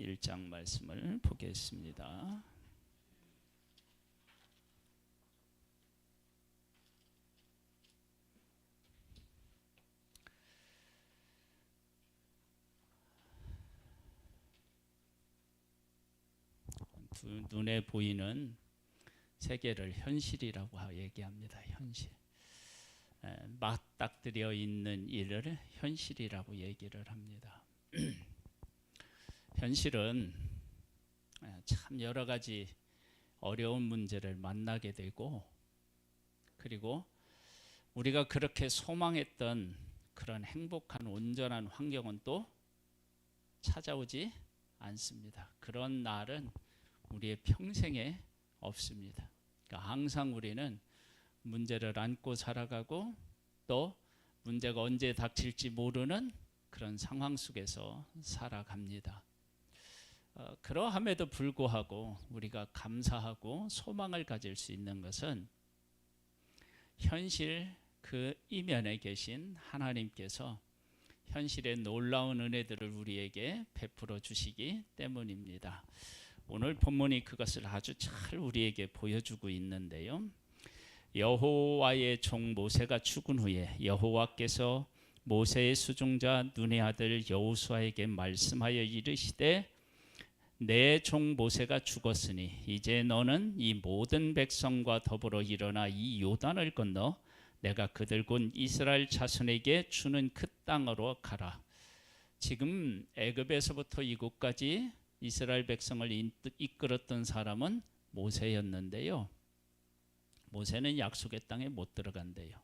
1장 말씀을 보겠습니다. 눈에 보이는 세계를 현실이라고 얘기합니다. 현실. 맞닥뜨려 있는 일을 현실이라고 얘기를 합니다. 현실은 참 여러 가지 어려운 문제를 만나게 되고, 그리고 우리가 그렇게 소망했던 그런 행복한 온전한 환경은 또 찾아오지 않습니다. 그런 날은 우리의 평생에 없습니다. 그러니까 항상 우리는 문제를 안고 살아가고, 또 문제가 언제 닥칠지 모르는 그런 상황 속에서 살아갑니다. 그러함에도 불구하고 우리가 감사하고 소망을 가질 수 있는 것은 현실 그 이면에 계신 하나님께서 현실의 놀라운 은혜들을 우리에게 베풀어 주시기 때문입니다. 오늘 본문이 그것을 아주 잘 우리에게 보여주고 있는데요. 여호와의 종 모세가 죽은 후에 여호와께서 모세의 수종자 눈의 아들 여호수아에게 말씀하여 이르시되, 내 종 모세가 죽었으니 이제 너는 이 모든 백성과 더불어 일어나 이 요단을 건너 내가 그들 곧 이스라엘 자손에게 주는 그 땅으로 가라. 지금 애굽에서부터 이곳까지 이스라엘 백성을 이끌었던 사람은 모세였는데요. 모세는 약속의 땅에 못 들어간대요.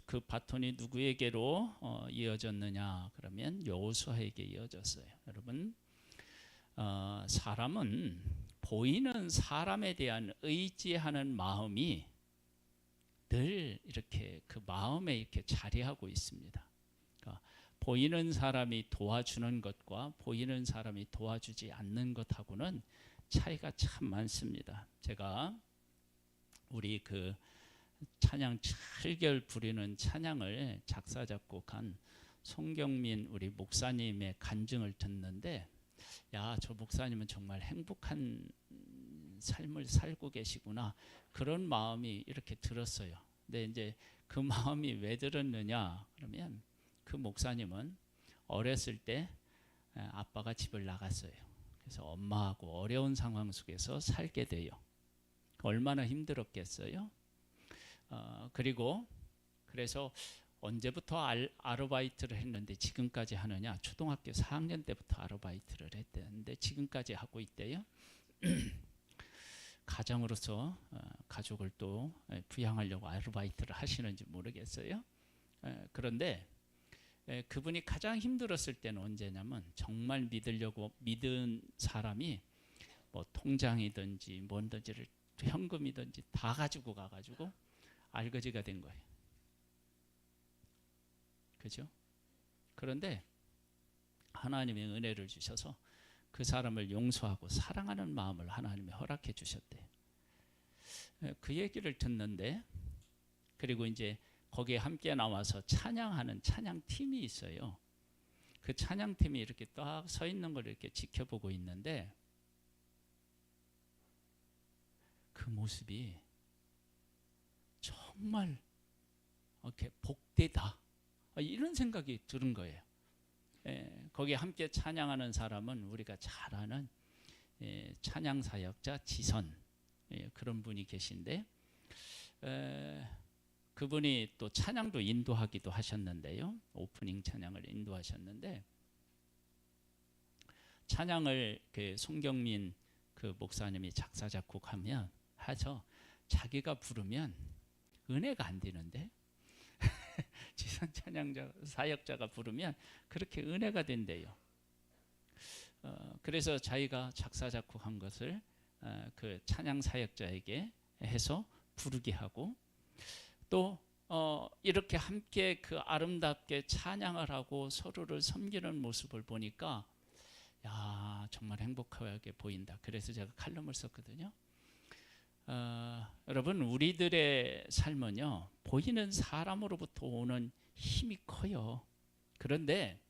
그 바톤이 누구에게로 이어졌느냐 그러면 여호수아에게 이어졌어요. 여러분, 사람은 보이는 사람에 대한 의지하는 마음이 늘 이렇게 그 마음에 이렇게 자리하고 있습니다. 그러니까 보이는 사람이 도와주는 것과 보이는 사람이 도와주지 않는 것하고는 차이가 참 많습니다. 제가 우리 그 찬양 철결 부리는 찬양을 작사 작곡한 송경민 우리 목사님의 간증을 듣는데, 야, 저 목사님은 정말 행복한 삶을 살고 계시구나, 그런 마음이 이렇게 들었어요. 근데 이제 그 마음이 왜 들었느냐 그러면, 그 목사님은 어렸을 때 아빠가 집을 나갔어요. 그래서 엄마하고 어려운 상황 속에서 살게 돼요. 얼마나 힘들었겠어요. 그리고 그래서 언제부터 아르바이트를 했는데 지금까지 하느냐, 초등학교 4학년 때부터 아르바이트를 했대는데 지금까지 하고 있대요. 가장으로서 가족을 또 부양하려고 아르바이트를 하시는지 모르겠어요. 그런데 그분이 가장 힘들었을 때는 언제냐면, 정말 믿은 사람이 뭐 통장이든지 뭔든지를 현금이든지 다 가지고 가가지고 알거지가 된 거예요. 그죠? 그런데 하나님의 은혜를 주셔서 그 사람을 용서하고 사랑하는 마음을 하나님이 허락해 주셨대요. 그 얘기를 듣는데, 그리고 이제 거기에 함께 나와서 찬양하는 찬양팀이 있어요. 그 찬양팀이 이렇게 딱 서 있는 걸 이렇게 지켜보고 있는데, 그 모습이 정말 이렇게 복되다, 이런 생각이 드는 거예요. 거기에 함께 찬양하는 사람은 우리가 잘 아는 찬양 사역자 지선, 그런 분이 계신데, 그분이 또 찬양도 인도하기도 하셨는데요. 오프닝 찬양을 인도하셨는데, 찬양을 그 송경민 그 목사님이 작사 작곡하면 하죠. 자기가 부르면 은혜가 안 되는데 지선 찬양자 사역자가 부르면 그렇게 은혜가 된대요. 그래서 자기가 작사 작곡한 것을 그 찬양 사역자에게 해서 부르게 하고, 또 이렇게 함께 그 아름답게 찬양을 하고 서로를 섬기는 모습을 보니까, 야, 정말 행복하게 보인다. 그래서 제가 칼럼을 썼거든요. 여러분, 우리들의 삶은요, 보이는 사람으로부터 오는 힘이 커요. 그런데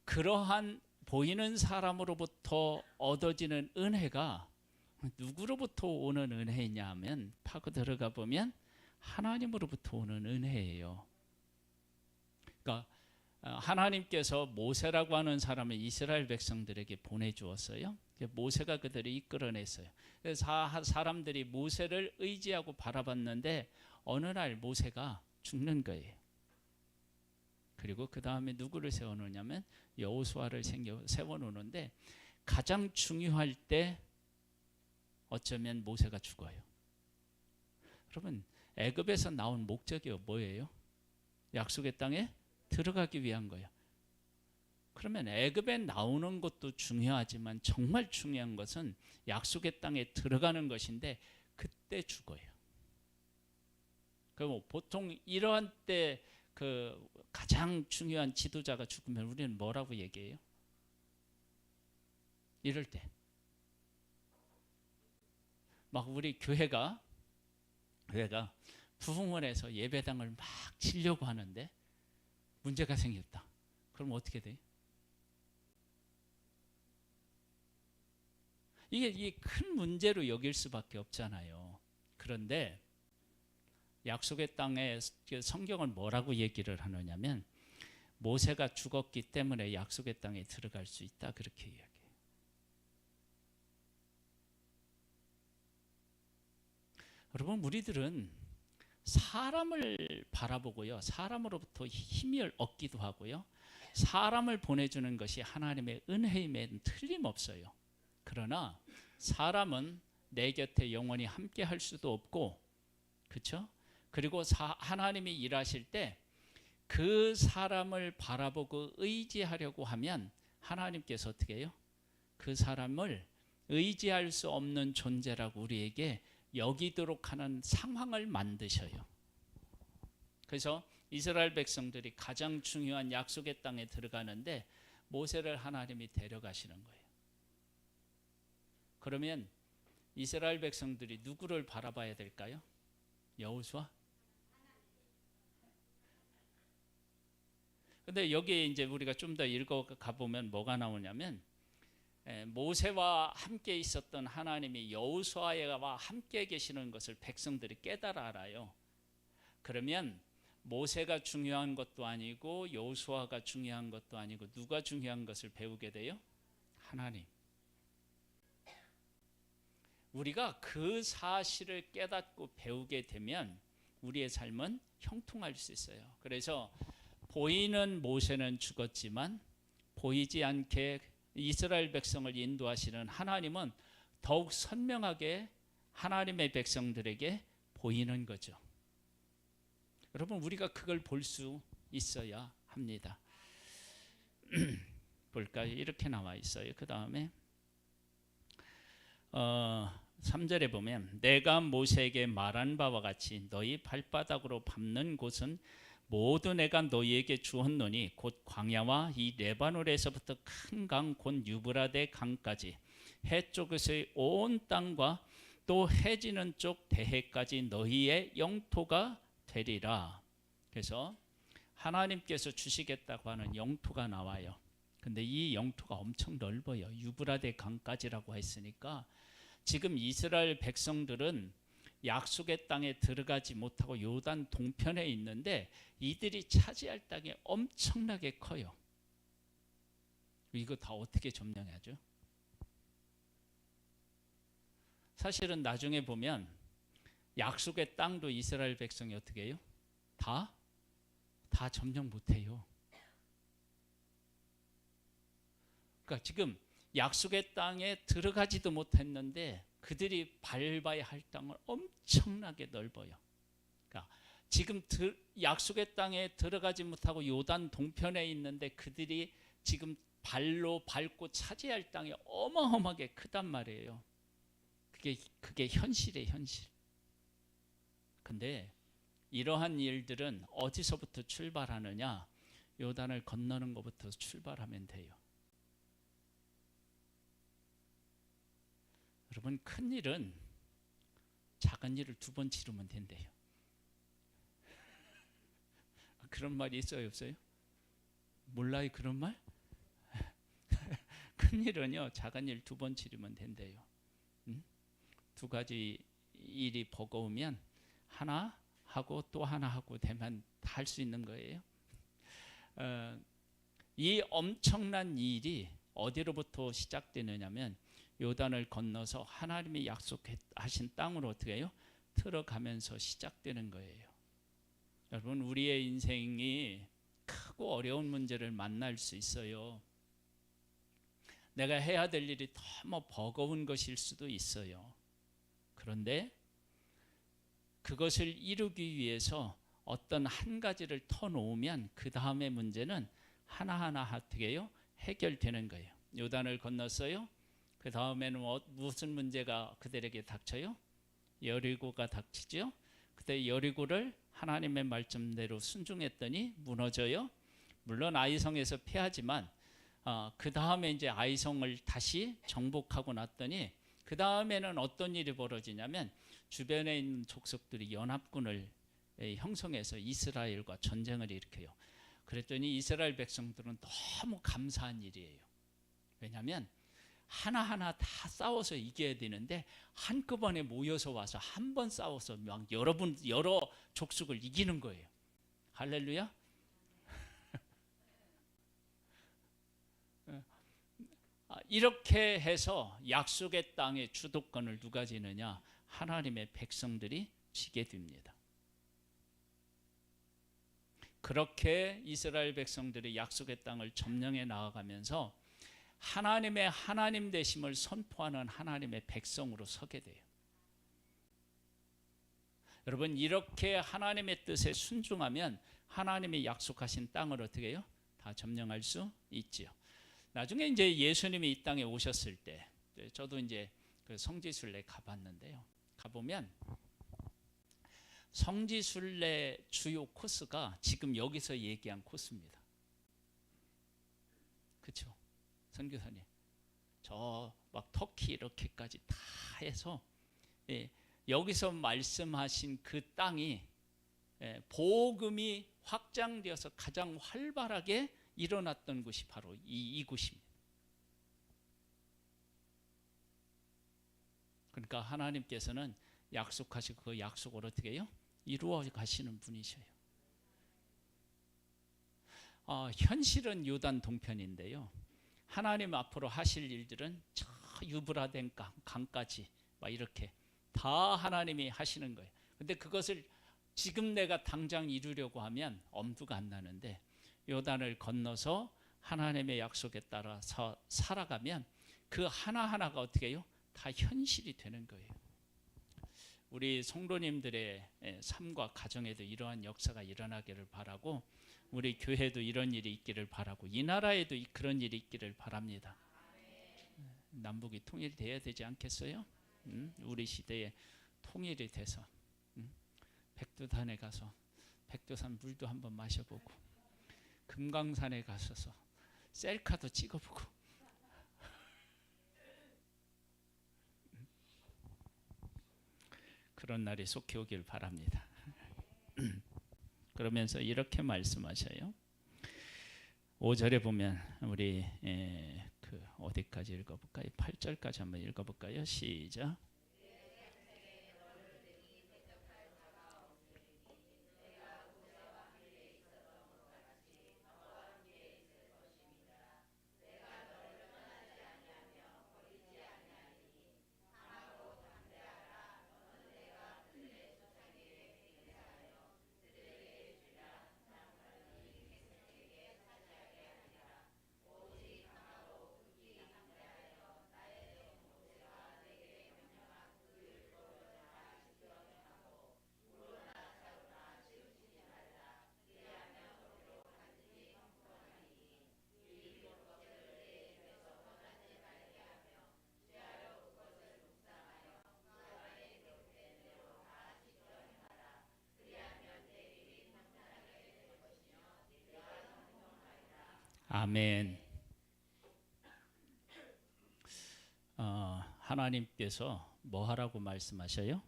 그러한 보이는 사람으로부터 얻어지는 은혜가 누구로부터 오는 은혜냐 하면 파고 들어가 보면 하나님으로부터 오는 은혜예요. 그러니까 하나님께서 모세라고 하는 사람을 이스라엘 백성들에게 보내주었어요. 모세가 그들을 이끌어냈어요. 그래서 사람들이 모세를 의지하고 바라봤는데 어느 날 모세가 죽는 거예요. 그리고 그 다음에 누구를 세워놓냐면 여호수아를 세워놓는데 가장 중요할 때 어쩌면 모세가 죽어요. 여러분, 애굽에서 나온 목적이 뭐예요? 약속의 땅에 들어가기 위한 거예요. 그러면 애굽에 나오는 것도 중요하지만 정말 중요한 것은 약속의 땅에 들어가는 것인데 그때 죽어요. 그럼 보통 이러한 때 그 가장 중요한 지도자가 죽으면 우리는 뭐라고 얘기해요? 이럴 때 막 우리 교회가 부흥원에서 예배당을 막 치려고 하는데 문제가 생겼다. 그럼 어떻게 돼요? 이게 큰 문제로 여길 수밖에 없잖아요. 그런데 약속의 땅에 성경은 뭐라고 얘기를 하느냐면 모세가 죽었기 때문에 약속의 땅에 들어갈 수 있다 그렇게 이야기해요. 여러분, 우리들은 사람을 바라보고요, 사람으로부터 힘을 얻기도 하고요, 사람을 보내주는 것이 하나님의 은혜임에는 틀림없어요. 그러나 사람은 내 곁에 영원히 함께 할 수도 없고, 그렇죠? 그리고 하나님이 일하실 때 그 사람을 바라보고 의지하려고 하면 하나님께서 어떻게 해요? 그 사람을 의지할 수 없는 존재라고 우리에게 여기도록 하는 상황을 만드셔요. 그래서 이스라엘 백성들이 가장 중요한 약속의 땅에 들어가는데 모세를 하나님이 데려가시는 거예요. 그러면 이스라엘 백성들이 누구를 바라봐야 될까요? 여호수아? 근데 여기에 이제 우리가 좀 더 읽어가 보면 뭐가 나오냐면 모세와 함께 있었던 하나님이 여호수아와 함께 계시는 것을 백성들이 깨달아 알아요. 그러면 모세가 중요한 것도 아니고 여호수아가 중요한 것도 아니고 누가 중요한 것을 배우게 돼요? 하나님. 우리가 그 사실을 깨닫고 배우게 되면 우리의 삶은 형통할 수 있어요. 그래서 보이는 모세는 죽었지만 보이지 않게 이스라엘 백성을 인도하시는 하나님은 더욱 선명하게 하나님의 백성들에게 보이는 거죠. 여러분, 우리가 그걸 볼 수 있어야 합니다. 볼까요? 이렇게 나와 있어요. 그 다음에 3절에 보면 내가 모세에게 말한 바와 같이 너희 발바닥으로 밟는 곳은 모두 내가 너희에게 주었노니 곧 광야와 이 레바논에서부터 큰 강 곧 유브라데 강까지 해 쪽에서의 온 땅과 또 해 지는 쪽 대해까지 너희의 영토가 되리라. 그래서 하나님께서 주시겠다고 하는 영토가 나와요. 근데 이 영토가 엄청 넓어요. 유브라데 강까지라고 했으니까 지금 이스라엘 백성들은 약속의 땅에 들어가지 못하고 요단 동편에 있는데 이들이 차지할 땅이 엄청나게 커요. 이거 다 어떻게 점령하죠? 사실은 나중에 보면 약속의 땅도 이스라엘 백성이 어떻게 해요? 다 점령 못해요. 그러니까 지금 약속의 땅에 들어가지도 못했는데 그들이 밟아야 할 땅은 엄청나게 넓어요. 그러니까 지금 약속의 땅에 들어가지 못하고 요단 동편에 있는데 그들이 지금 발로 밟고 차지할 땅이 어마어마하게 크단 말이에요. 그게 현실이에요, 현실. 근데 이러한 일들은 어디서부터 출발하느냐? 요단을 건너는 것부터 출발하면 돼요. 여러분, 큰 일은 작은 일을 2번 치르면 된대요. 그런 말이 있어요, 없어요? 몰라요, 그런 말? 큰 일은요, 작은 일 두 번 치르면 된대요. 두 가지 일이 버거우면 하나 하고 또 하나 하고 되면 다 할 수 있는 거예요. 이 엄청난 일이 어디로부터 시작되느냐면 요단을 건너서 하나님이 약속하신 땅으로 어떻게 해요? 들어가면서 시작되는 거예요. 여러분, 우리의 인생이 크고 어려운 문제를 만날 수 있어요. 내가 해야 될 일이 너무 버거운 것일 수도 있어요. 그런데 그것을 이루기 위해서 어떤 한 가지를 터놓으면 그 다음의 문제는 하나하나 어떻게 해요? 해결되는 거예요. 요단을 건넜어요. 그 다음에는 무슨 문제가 그들에게 닥쳐요? 여리고가 닥치죠. 그때 여리고를 하나님의 말씀대로 순종했더니 무너져요. 물론 아이성에서 패하지만 그 다음에 이제 아이성을 다시 정복하고 났더니 그 다음에는 어떤 일이 벌어지냐면 주변에 있는 족속들이 연합군을 형성해서 이스라엘과 전쟁을 일으켜요. 그랬더니 이스라엘 백성들은 너무 감사한 일이에요. 왜냐하면 하나하나 다 싸워서 이겨야 되는데 한꺼번에 모여서 와서 한 번 싸워서 막 여러 족속을 이기는 거예요. 할렐루야. 이렇게 해서 약속의 땅의 주도권을 누가 지느냐? 하나님의 백성들이 지게 됩니다. 그렇게 이스라엘 백성들이 약속의 땅을 점령해 나아가면서 하나님의 하나님 되심을 선포하는 하나님의 백성으로 서게 돼요. 여러분, 이렇게 하나님의 뜻에 순종하면 하나님이 약속하신 땅을 어떻게 해요? 다 점령할 수 있지요. 나중에 이제 예수님이 이 땅에 오셨을 때 저도 이제 그 성지순례 가봤는데요. 가보면 성지순례 주요 코스가 지금 여기서 얘기한 코스입니다. 그렇죠? 선교사님, 저 막 터키 이렇게까지 다 해서 여기서 말씀하신 그 땅이 복음이 확장되어서 가장 활발하게 일어났던 곳이 바로 이 곳입니다. 그러니까 하나님께서는 약속하시고 그 약속을 어떻게 해요? 이루어 가시는 분이셔요. 현실은 요단 동편인데요. 하나님 앞으로 하실 일들은 저 유브라데 강까지 막 이렇게 다 하나님이 하시는 거예요. 근데 그것을 지금 내가 당장 이루려고 하면 엄두가 안 나는데 요단을 건너서 하나님의 약속에 따라서 살아가면 그 하나하나가 어떻게 해요? 다 현실이 되는 거예요. 우리 성도님들의 삶과 가정에도 이러한 역사가 일어나기를 바라고 우리 교회도 이런 일이 있기를 바라고 이 나라에도 그런 일이 있기를 바랍니다. 남북이 통일돼야 되지 않겠어요? 우리 시대에 통일이 돼서 백두산에 가서 백두산 물도 한번 마셔보고 금강산에 가셔서 셀카도 찍어보고 그런 날이 속히 오길 바랍니다. 그러면서 이렇게 말씀하셔요. 5절에 보면 우리 그 어디까지 읽어볼까요? 8절까지 한번 읽어볼까요? 시작. 아멘. 하나님께서 뭐 하라고 말씀하셔요?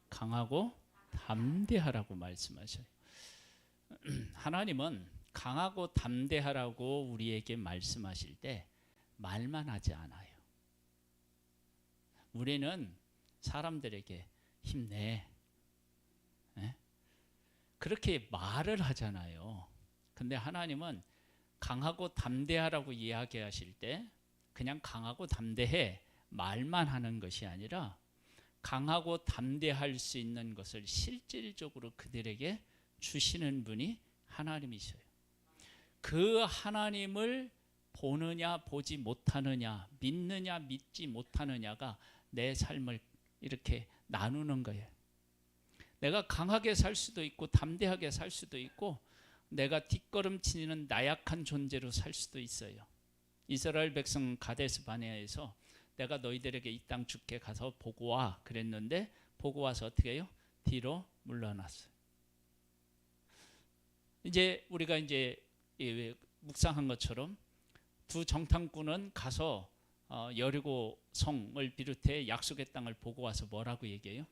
강하고 담대하라고 말씀하셔요. 하나님은 강하고 담대하라고 우리에게 말씀하실 때 말만 하지 않아요. 우리는 사람들에게 힘내, 예? 그렇게 말을 하잖아요. 근데 하나님은 강하고 담대하라고 이야기하실 때 그냥 강하고 담대해 말만 하는 것이 아니라 강하고 담대할 수 있는 것을 실질적으로 그들에게 주시는 분이 하나님이셔요. 그 하나님을 보느냐 보지 못하느냐, 믿느냐 믿지 못하느냐가 내 삶을 이렇게 나누는 거예요. 내가 강하게 살 수도 있고 담대하게 살 수도 있고 내가 뒷걸음치는 나약한 존재로 살 수도 있어요. 이스라엘 백성 가데스 바네아에서 내가 너희들에게 이 땅 줄게 가서 보고 와 그랬는데 보고 와서 어떻게 해요? 뒤로 물러났어요. 이제 우리가 이제 묵상한 것처럼 두 정탐꾼은 가서 여리고 성을 비롯해 약속의 땅을 보고 와서 뭐라고 얘기해요?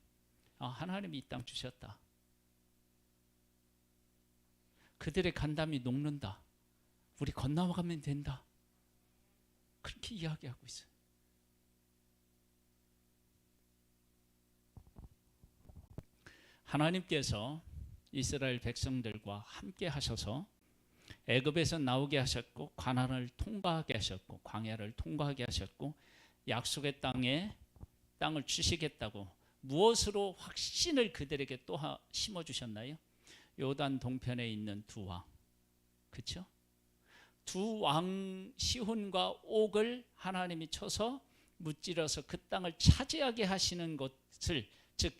하나님이 이 땅 주셨다. 그들의 간담이 녹는다. 우리 건너가면 된다. 그렇게 이야기하고 있어요. 하나님께서 이스라엘 백성들과 함께 하셔서 애굽에서 나오게 하셨고 가나안을 통과하게 하셨고 광야를 통과하게 하셨고 약속의 땅을 주시겠다고 무엇으로 확신을 그들에게 또 심어주셨나요? 요단 동편에 있는 두 왕, 그렇죠? 두 왕 시혼과 옥을 하나님이 쳐서 무찌러서 그 땅을 차지하게 하시는 것을, 즉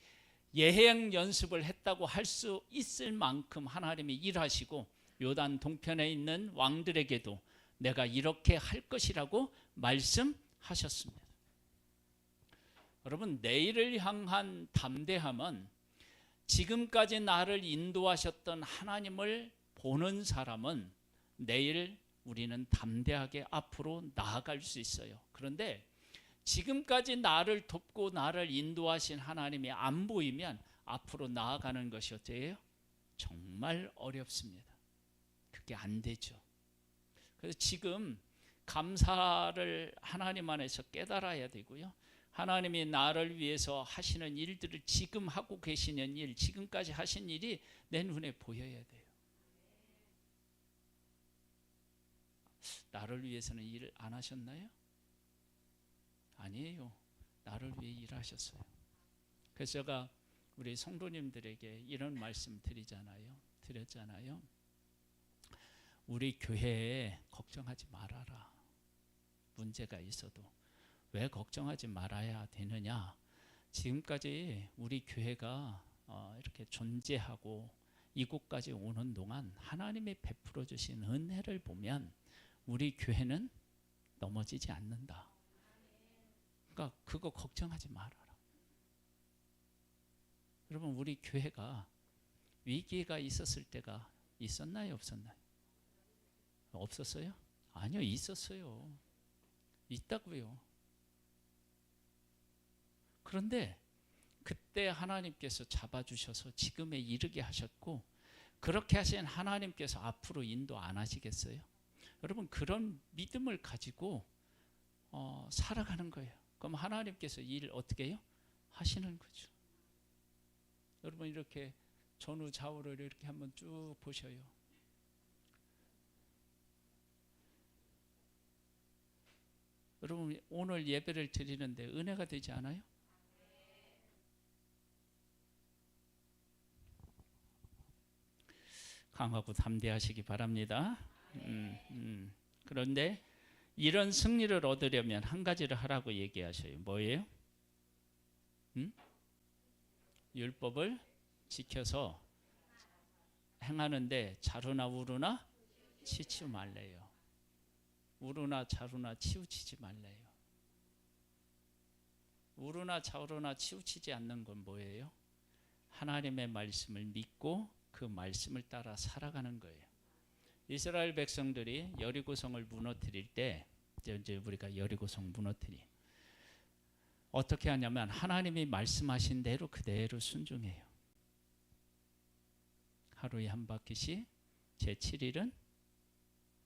예행 연습을 했다고 할 수 있을 만큼 하나님이 일하시고 요단 동편에 있는 왕들에게도 내가 이렇게 할 것이라고 말씀하셨습니다. 여러분, 내일을 향한 담대함은 지금까지 나를 인도하셨던 하나님을 보는 사람은 내일 우리는 담대하게 앞으로 나아갈 수 있어요. 그런데 지금까지 나를 돕고 나를 인도하신 하나님이 안 보이면 앞으로 나아가는 것이 어때요? 정말 어렵습니다. 그게 안 되죠. 그래서 지금 감사를 하나님 안에서 깨달아야 되고요. 하나님이 나를 위해서 하시는 일들을 지금 하고 계시는 일, 지금까지 하신 일이 내 눈에 보여야 돼요. 나를 위해서는 일 안 하셨나요? 아니에요. 나를 위해 일하셨어요. 그래서 제가 우리 성도님들에게 이런 말씀 드렸잖아요. 우리 교회에 걱정하지 말아라. 문제가 있어도. 왜 걱정하지 말아야 되느냐? 지금까지 우리 교회가 이렇게 존재하고 이곳까지 오는 동안 하나님이 베풀어 주신 은혜를 보면 우리 교회는 넘어지지 않는다. 그러니까 그거 걱정하지 말아라. 여러분, 우리 교회가 위기가 있었을 때가 있었나요? 없었나요? 없었어요? 아니요, 있었어요. 있다고요. 그런데 그때 하나님께서 잡아주셔서 지금에 이르게 하셨고, 그렇게 하신 하나님께서 앞으로 인도 안 하시겠어요? 여러분, 그런 믿음을 가지고 살아가는 거예요. 그럼 하나님께서 일 어떻게 해요? 하시는 거죠. 여러분, 이렇게 전후 좌우를 이렇게 한번 쭉 보셔요. 여러분, 오늘 예배를 드리는데 은혜가 되지 않아요? 강하고 담대하시기 바랍니다. 그런데 이런 승리를 얻으려면 한 가지를 하라고 얘기하셔요. 뭐예요? 율법을 지켜서 행하는데 자루나 우루나 치지 말래요. 우루나 자루나 치우치지 말래요. 우루나 자루나 치우치지 않는 건 뭐예요? 하나님의 말씀을 믿고 그 말씀을 따라 살아가는 거예요. 이스라엘 백성들이 여리고성을 무너뜨릴 때, 이제 우리가 여리고성 무너뜨리 어떻게 하냐면 하나님이 말씀하신 대로 그대로 순종해요. 하루에 한 바퀴씩 제7일은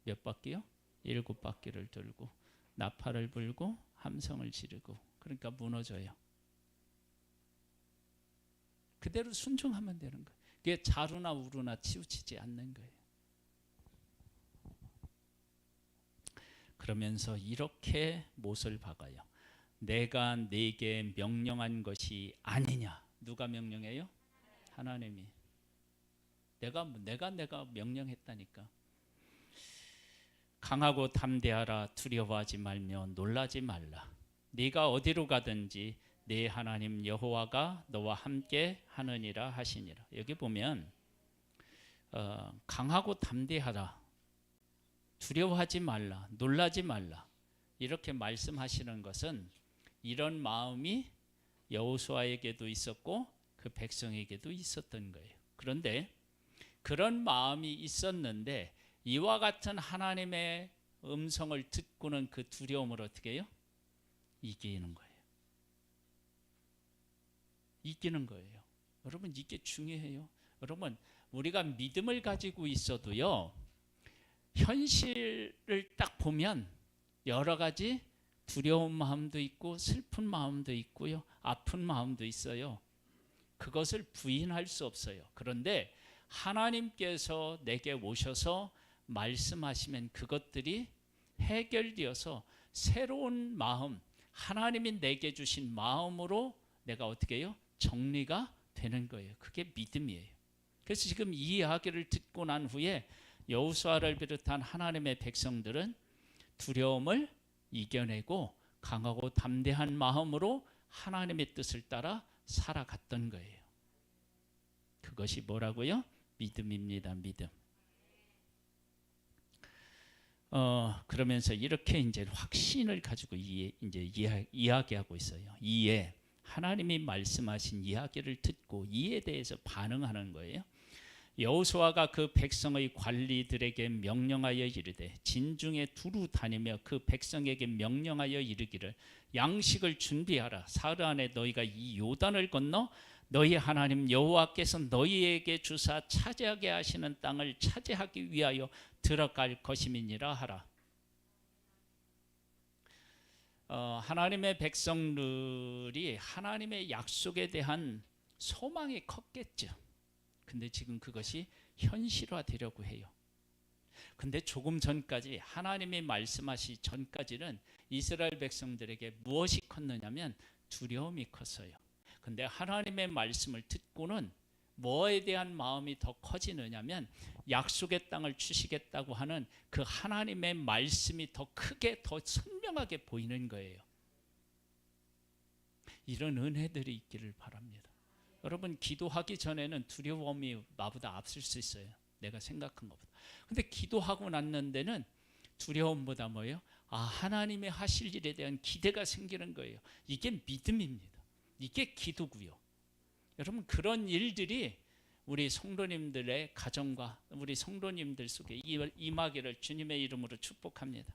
몇 바퀴요? 7바퀴를 돌고 나팔을 불고 함성을 지르고, 그러니까 무너져요. 그대로 순종하면 되는 거예요. 그게 자루나 우루나 치우치지 않는 거예요. 그러면서 이렇게 못을 박아요. 내가 네게 명령한 것이 아니냐. 누가 명령해요? 하나님이. 내가 명령했다니까. 강하고 담대하라. 두려워하지 말며 놀라지 말라. 네가 어디로 가든지 네 하나님 여호와가 너와 함께 하느니라 하시니라. 여기 보면 강하고 담대하라, 두려워하지 말라, 놀라지 말라, 이렇게 말씀하시는 것은 이런 마음이 여호수아에게도 있었고 그 백성에게도 있었던 거예요. 그런데 그런 마음이 있었는데 이와 같은 하나님의 음성을 듣고는 그 두려움을 어떻게 해요? 이기는 거예요. 이기는 거예요. 여러분, 이게 중요해요. 여러분, 우리가 믿음을 가지고 있어도요, 현실을 딱 보면 여러 가지 두려운 마음도 있고 슬픈 마음도 있고요, 아픈 마음도 있어요. 그것을 부인할 수 없어요. 그런데 하나님께서 내게 오셔서 말씀하시면 그것들이 해결되어서 새로운 마음, 하나님이 내게 주신 마음으로 내가 어떻게 해요? 정리가 되는 거예요. 그게 믿음이에요. 그래서 지금 이 이야기를 듣고 난 후에 여호수아를 비롯한 하나님의 백성들은 두려움을 이겨내고 강하고 담대한 마음으로 하나님의 뜻을 따라 살아갔던 거예요. 그것이 뭐라고요? 믿음입니다. 믿음. 그러면서 이렇게 이제 확신을 가지고 이야기하고 있어요. 이에 하나님이 말씀하신 이야기를 듣고 이에 대해서 반응하는 거예요. 여호수아가 그 백성의 관리들에게 명령하여 이르되 진중에 두루 다니며 그 백성에게 명령하여 이르기를 양식을 준비하라. 사흘 안에 너희가 이 요단을 건너 너희 하나님 여호와께서 너희에게 주사 차지하게 하시는 땅을 차지하기 위하여 들어갈 것임이니라 하라. 하나님의 백성들이 하나님의 약속에 대한 소망이 컸겠죠. 근데 지금 그것이 현실화되려고 해요. 근데 조금 전까지 하나님이 말씀하시 전까지는 이스라엘 백성들에게 무엇이 컸느냐면 두려움이 컸어요. 근데 하나님의 말씀을 듣고는 뭐에 대한 마음이 더 커지느냐면 약속의 땅을 주시겠다고 하는 그 하나님의 말씀이 더 크게 더 선명하게 보이는 거예요. 이런 은혜들이 있기를 바랍니다. 여러분, 기도하기 전에는 두려움이 나보다 앞설 수 있어요. 내가 생각한 것보다. 근데 기도하고 났는 데는 두려움보다 뭐예요? 하나님의 하실 일에 대한 기대가 생기는 거예요. 이게 믿음입니다. 이게 기도고요. 여러분, 그런 일들이 우리 성도님들의 가정과 우리 성도님들 속에 임하기를 주님의 이름으로 축복합니다.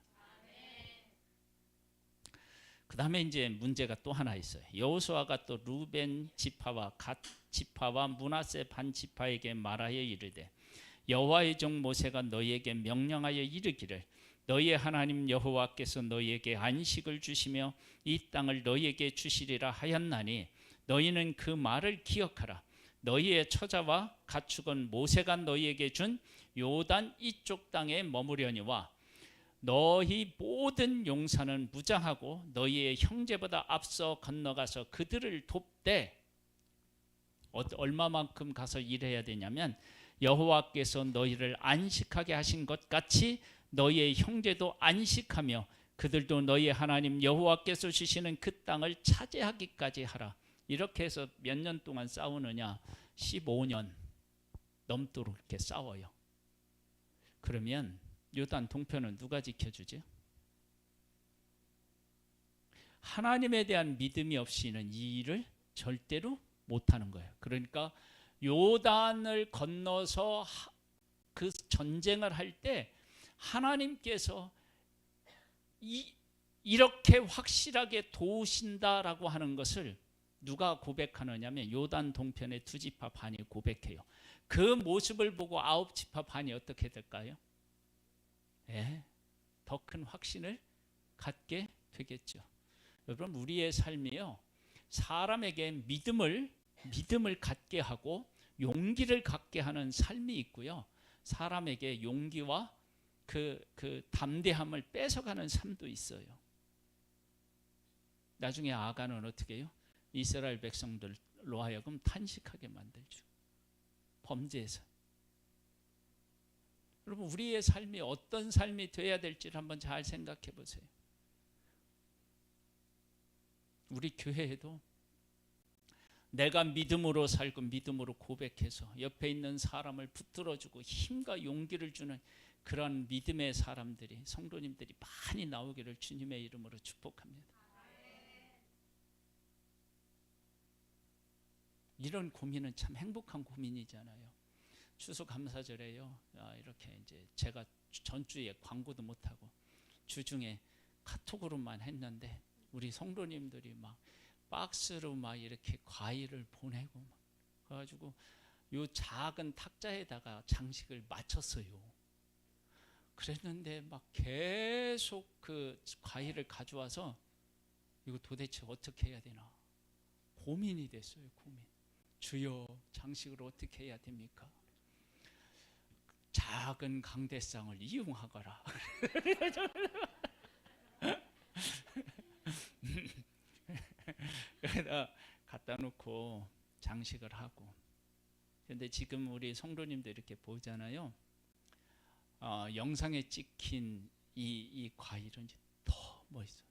그 다음에 이제 문제가 또 하나 있어요. 여호수아가 또 루벤 지파와 갓 지파와 므낫세 반 지파에게 말하여 이르되 여호와의 종 모세가 너희에게 명령하여 이르기를 너희의 하나님 여호와께서 너희에게 안식을 주시며 이 땅을 너희에게 주시리라 하였나니 너희는 그 말을 기억하라. 너희의 처자와 가축은 모세가 너희에게 준 요단 이쪽 땅에 머무려니와 너희 모든 용사는 무장하고 너희의 형제보다 앞서 건너가서 그들을 돕되 얼마만큼 가서 일해야 되냐면 여호와께서 너희를 안식하게 하신 것 같이 너희의 형제도 안식하며 그들도 너희의 하나님 여호와께서 주시는 그 땅을 차지하기까지 하라. 이렇게 해서 몇 년 동안 싸우느냐? 15년 넘도록 이렇게 싸워요. 그러면 요단 동편은 누가 지켜주죠? 하나님에 대한 믿음이 없이는 이 일을 절대로 못하는 거예요. 그러니까 요단을 건너서 그 전쟁을 할 때 하나님께서 이렇게 확실하게 도우신다라고 하는 것을 누가 고백하느냐면 요단 동편의 두 지파 반이 고백해요. 그 모습을 보고 아홉 지파 반이 어떻게 될까요? 예, 더 큰 확신을 갖게 되겠죠. 여러분, 우리의 삶이요, 사람에게 믿음을 갖게 하고 용기를 갖게 하는 삶이 있고요, 사람에게 용기와 그 담대함을 뺏어가는 삶도 있어요. 나중에 아간은 어떻게 해요? 이스라엘 백성들로 하여금 탄식하게 만들죠. 범죄에서. 여러분, 우리의 삶이 어떤 삶이 되어야 될지를 한번 잘 생각해 보세요. 우리 교회에도 내가 믿음으로 살고 믿음으로 고백해서 옆에 있는 사람을 붙들어주고 힘과 용기를 주는 그런 믿음의 사람들이, 성도님들이 많이 나오기를 주님의 이름으로 축복합니다. 이런 고민은 참 행복한 고민이잖아요. 추수감사절에요, 이렇게 이제 제가 전주에 광고도 못하고 주중에 카톡으로만 했는데 우리 성도님들이 막 박스로 막 이렇게 과일을 보내고 막 그래가지고 요 작은 탁자에다가 장식을 맞췄어요. 그랬는데 막 계속 그 과일을 가져와서 이거 도대체 어떻게 해야 되나 고민이 됐어요. 고민. 주여, 장식을 어떻게 해야 됩니까? 작은 강대상을 이용하거라. 그래다 갖다 놓고 장식을 하고. 그런데 지금 우리 성도님들 이렇게 보잖아요. 영상에 찍힌 이 과일은 더 멋있어요.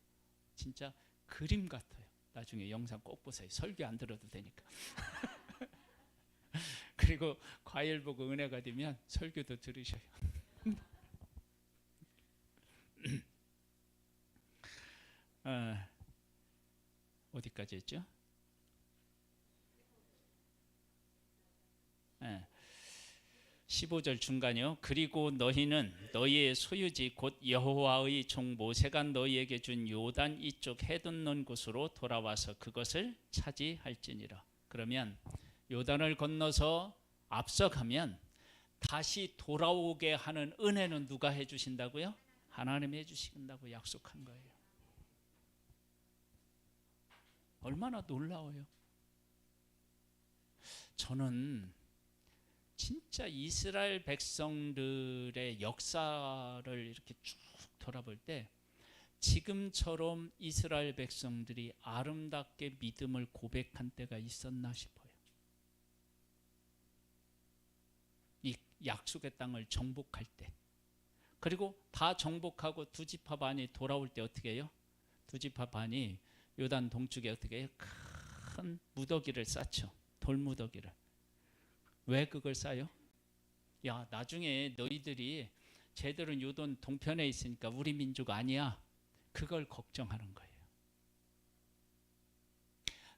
진짜 그림 같아요. 나중에 영상 꼭 보세요. 설교 안 들어도 되니까. 그리고 과일 보고 은혜가 되면 설교도 들으셔요. 어디까지 했죠? 15절 중간이요. 그리고 너희는 너희의 소유지 곧 여호와의 종 모세가 너희에게 준 요단 이쪽 해둔 논 곳으로 돌아와서 그것을 차지할지니라. 그러면 요단을 건너서 앞서가면 다시 돌아오게 하는 은혜는 누가 해주신다고요? 하나님이 해주신다고 약속한 거예요. 얼마나 놀라워요. 저는 진짜 이스라엘 백성들의 역사를 이렇게 쭉 돌아볼 때 지금처럼 이스라엘 백성들이 아름답게 믿음을 고백한 때가 있었나 싶어요. 이 약속의 땅을 정복할 때, 그리고 다 정복하고 두 지파 반이 돌아올 때 어떻게 해요? 두 지파 반이 요단 동쪽에 어떻게 해요? 큰 무더기를 쌓죠. 돌무더기를. 왜 그걸 쌓아요? 야, 나중에 너희들이 쟤들은 요단 동편에 있으니까 우리 민족 아니야. 그걸 걱정하는 거예요.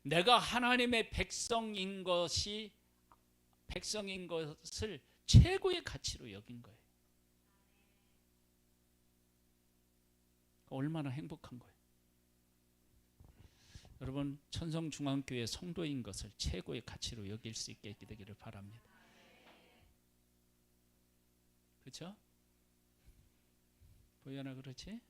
내가 하나님의 백성인 것을 최고의 가치로 여긴 거예요. 얼마나 행복한 거예요. 여러분, 천성중앙교회 성도인 것을 최고의 가치로 여길 수 있게 되기를 바랍니다. 그렇죠? 보여나 그렇지?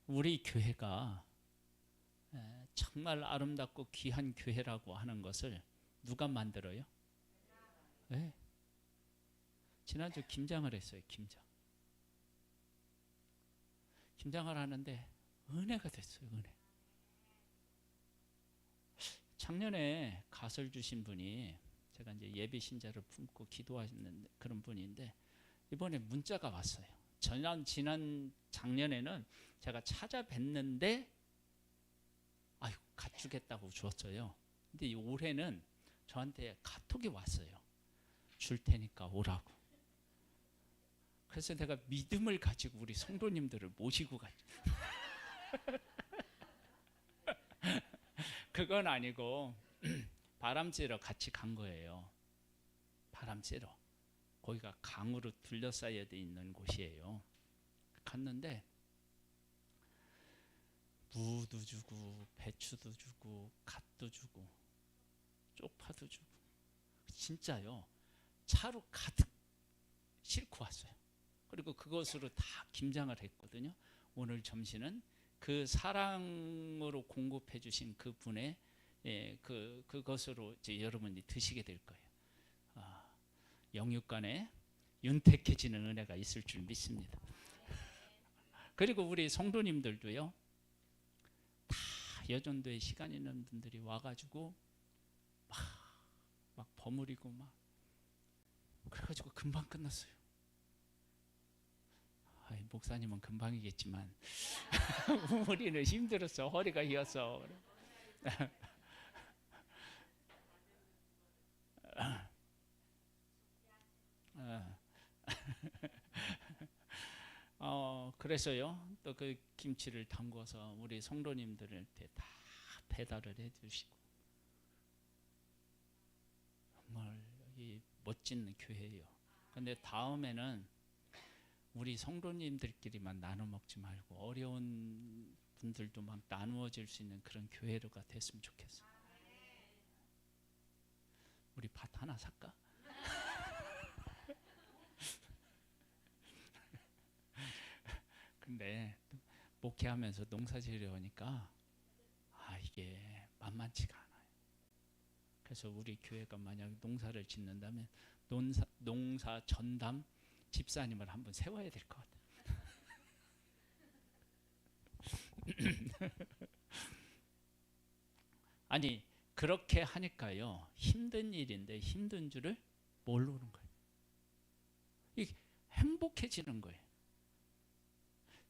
우리 교회가 정말 아름답고 귀한 교회라고 하는 것을 누가 만들어요? 네. 지난주 김장을 했어요. 김장을 하는데 은혜가 됐어요. 은혜. 작년에 가설 주신 분이, 제가 이제 예비 신자를 품고 기도하는 그런 분인데 이번에 문자가 왔어요. 지난 작년에는 제가 찾아뵀는데 아유, 갖주겠다고 줬어요. 근데 올해는 저한테 카톡이 왔어요. 줄 테니까 오라고. 그래서 내가 믿음을 가지고 우리 성도님들을 모시고 갔죠. 그건 아니고 바람 쐬러 같이 간 거예요. 바람 쐬러. 거기가 강으로 둘러싸여 있는 곳이에요. 갔는데 무도 주고 배추도 주고 갓도 주고 쪽파도 주고 진짜요. 차로 가득 싣고 왔어요. 그리고 그것으로 다 김장을 했거든요. 오늘 점심은 그 사랑으로 공급해 주신 그분의 그것으로 이제 여러분이 드시게 될 거예요. 영육간에 윤택해지는 은혜가 있을 줄 믿습니다. 그리고 우리 성도님들도요. 다 여전도에 시간 있는 분들이 와가지고 막 버무리고 막 그래가지고 금방 끝났어요. 목사님은 금방이겠지만 우리는 힘들었어. 허리가 휘어서. 그래서요. 또 그 김치를 담궈서 우리 성도님들한테 다 배달을 해주시고 정말 이 멋진 교회예요. 근데 다음에는 우리 성도님들끼리만 나눠 먹지 말고 어려운 분들도 막 나누어질 수 있는 그런 교회가 됐으면 좋겠어요. 우리 밭 하나 살까? 근데 목회하면서 농사 지으려니까 이게 만만치가 않아요. 그래서 우리 교회가 만약 농사를 짓는다면 농사 전담 집사님을 한번 세워야 될 것 같아요. 아니 그렇게 하니까요. 힘든 일인데 힘든 줄을 모르는 거예요. 이게 행복해지는 거예요.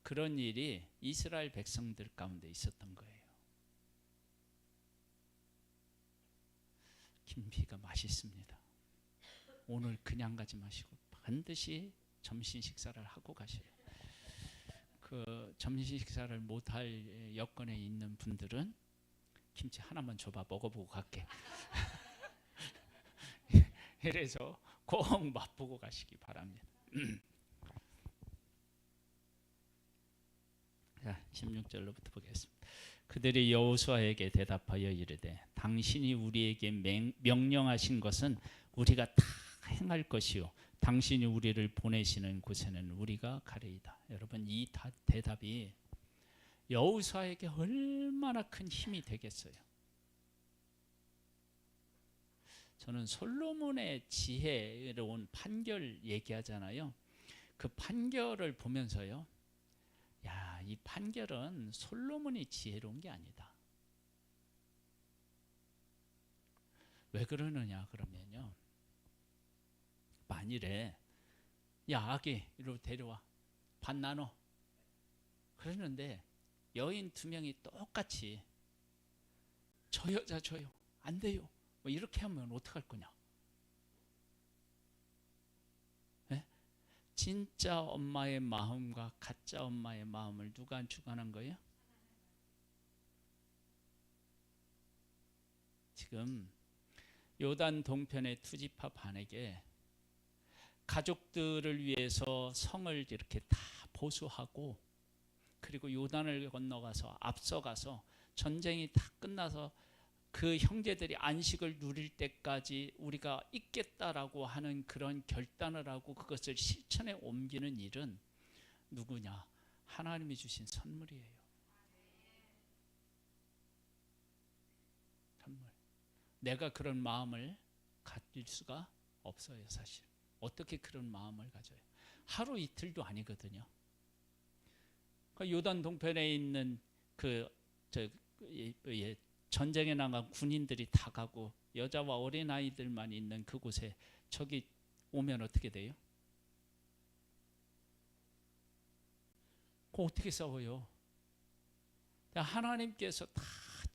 그런 일이 이스라엘 백성들 가운데 있었던 거예요. 김비가 맛있습니다. 오늘 그냥 가지 마시고 반드시 점심 식사를 하고 가셔요. 그 점심 식사를 못할 여건에 있는 분들은 김치 하나만 줘봐 먹어보고 갈게. 이래서 꼭 맛보고 가시기 바랍니다. 자, 16절로부터 보겠습니다. 그들이 여호수아에게 대답하여 이르되 당신이 우리에게 명령하신 것은 우리가 다 행할 것이요 당신이 우리를 보내시는 곳에는 우리가 가리이다. 여러분 이 대답이 여호수아에게 얼마나 큰 힘이 되겠어요. 저는 솔로몬의 지혜로운 판결 얘기하잖아요. 그 판결을 보면서요. 이 판결은 솔로몬이 지혜로운 게 아니다. 왜 그러느냐 그러면요. 만일에 아기 이리로 데려와 반 나눠 그러는데 여인 2명이 똑같이 저 여자 줘요 안 돼요 뭐 이렇게 하면 어떡할 거냐. 네? 진짜 엄마의 마음과 가짜 엄마의 마음을 누가 주관한 거예요? 지금 요단 동편의 투지파 반에게 가족들을 위해서 성을 이렇게 다 보수하고 그리고 요단을 건너가서 앞서가서 전쟁이 다 끝나서 그 형제들이 안식을 누릴 때까지 우리가 있겠다라고 하는 그런 결단을 하고 그것을 실천에 옮기는 일은 누구냐? 하나님이 주신 선물이에요. 선물. 내가 그런 마음을 가질 수가 없어요, 사실. 어떻게 그런 마음을 가져요? 하루 이틀도 아니거든요. 요단 동편에 있는 전쟁에 나간 군인들이 다 가고 여자와 어린 아이들만 있는 그곳에 저기 오면 어떻게 돼요? 그거 어떻게 싸워요? 하나님께서 다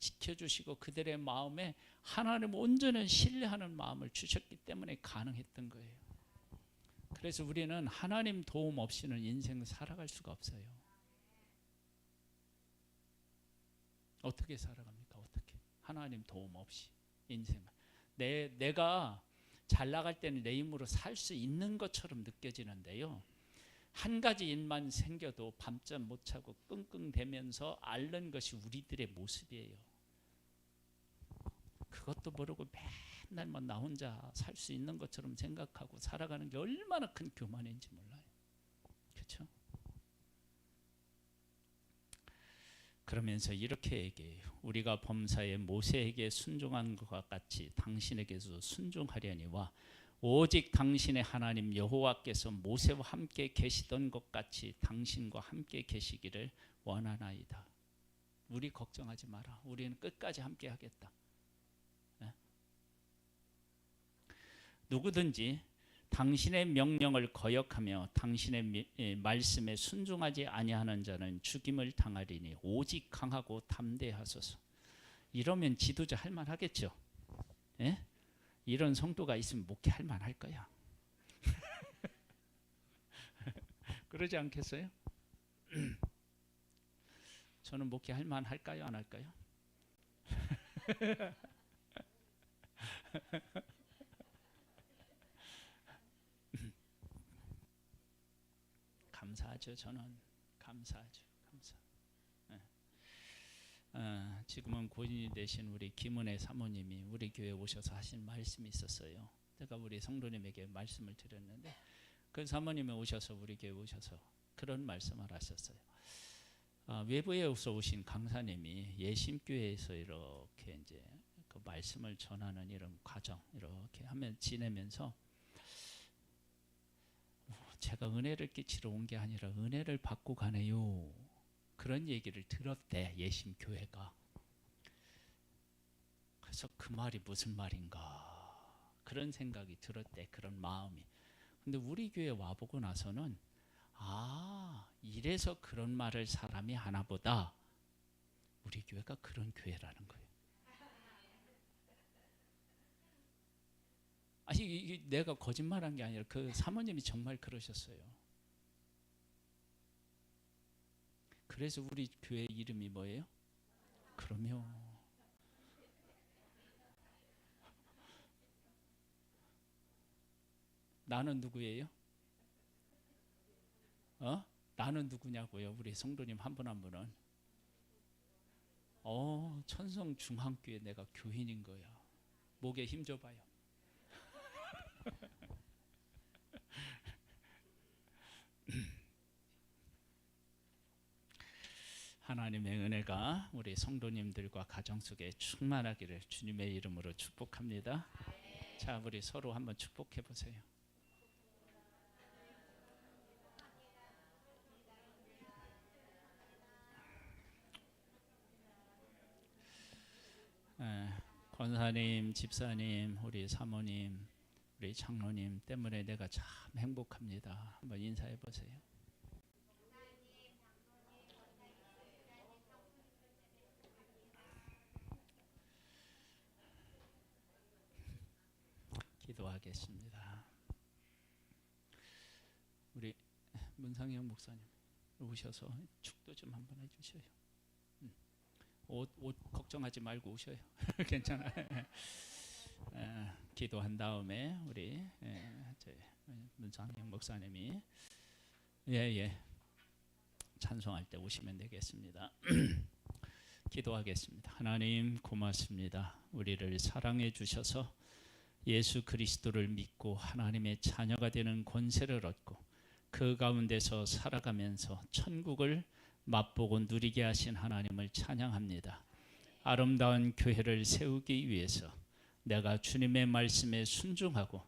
지켜주시고 그들의 마음에 하나님 온전한 신뢰하는 마음을 주셨기 때문에 가능했던 거예요. 그래서 우리는 하나님 도움 없이는 인생을 살아갈 수가 없어요. 어떻게 살아갑니까? 어떻게? 하나님 도움 없이 인생을. 내가 잘 나갈 때는 내 힘으로 살 수 있는 것처럼 느껴지는데요. 한 가지 일만 생겨도 밤잠 못 자고 끙끙대면서 앓는 것이 우리들의 모습이에요. 그것도 모르고 맨날 뭐 나 혼자 살 수 있는 것처럼 생각하고 살아가는 게 얼마나 큰 교만인지 몰라요. 그렇죠? 그러면서 이렇게 얘기해요. 우리가 범사에 모세에게 순종한 것과 같이 당신에게도 순종하려니와 오직 당신의 하나님 여호와께서 모세와 함께 계시던 것 같이 당신과 함께 계시기를 원하나이다. 우리 걱정하지 마라. 우리는 끝까지 함께 하겠다. 네? 누구든지 당신의 명령을 거역하며 당신의 말씀에 순종하지 아니하는 자는 죽임을 당하리니 오직 강하고 담대하소서. 이러면 지도자 할 만하겠죠. 예? 이런 성도가 있으면 목회할 만할 거야. 그러지 않겠어요? 저는 목회할 만할까요? 안 할까요? 감사하죠. 저는 감사하죠. 감사. 지금은 고인이 되신 우리 김은혜 사모님이 우리 교회에 오셔서 하신 말씀이 있었어요. 제가 우리 성도님에게 말씀을 드렸는데 그 사모님이 오셔서 우리 교회에 오셔서 그런 말씀을 하셨어요. 외부에서 오신 강사님이 예심교회에서 이렇게 이제 그 말씀을 전하는 이런 과정 이렇게 하면 지내면서 제가 은혜를 끼치러 온 게 아니라 은혜를 받고 가네요. 그런 얘기를 들었대, 예심교회가. 그래서 그 말이 무슨 말인가 그런 생각이 들었대, 그런 마음이. 근데 우리 교회 와보고 나서는 이래서 그런 말을 사람이 하나 보다. 우리 교회가 그런 교회라는 거예요. 이게 내가 거짓말한 게 아니라 그 사모님이 정말 그러셨어요. 그래서 우리 교회 이름이 뭐예요? 그러면 나는 누구예요? 나는 누구냐고요? 우리 성도님 한 분 한 분은 천성 중앙교회 내가 교인인 거야. 목에 힘줘봐요. 하나님의 은혜가 우리 성도님들과 가정 속에 충만하기를 주님의 이름으로 축복합니다. 자, 우리 서로 한번 축복해 보세요. 권사님, 집사님, 우리 사모님, 우리 장로님 때문에 내가 참 행복합니다. 한번 인사해 보세요. 기도하겠습니다. 우리 문상영 목사님 오셔서 축도 좀 한번 해주셔요. 옷 걱정하지 말고 오셔요. 괜찮아요. 기도한 다음에 우리 문상영 목사님이 찬송할 때 오시면 되겠습니다. 기도하겠습니다. 하나님 고맙습니다. 우리를 사랑해 주셔서 예수 그리스도를 믿고 하나님의 자녀가 되는 권세를 얻고 그 가운데서 살아가면서 천국을 맛보고 누리게 하신 하나님을 찬양합니다. 아름다운 교회를 세우기 위해서 내가 주님의 말씀에 순종하고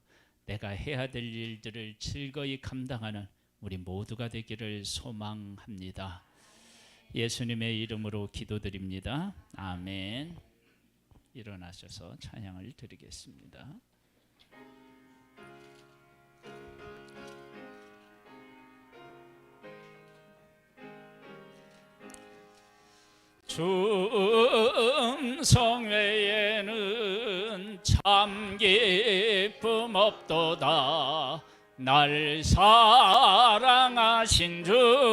내가 해야 될 일들을 즐거이 감당하는 우리 모두가 되기를 소망합니다. 예수님의 이름으로 기도드립니다. 아멘. 일어나셔서 찬양을 드리겠습니다. 충성회에는 참 기쁨 없도다. 날 사랑하신 주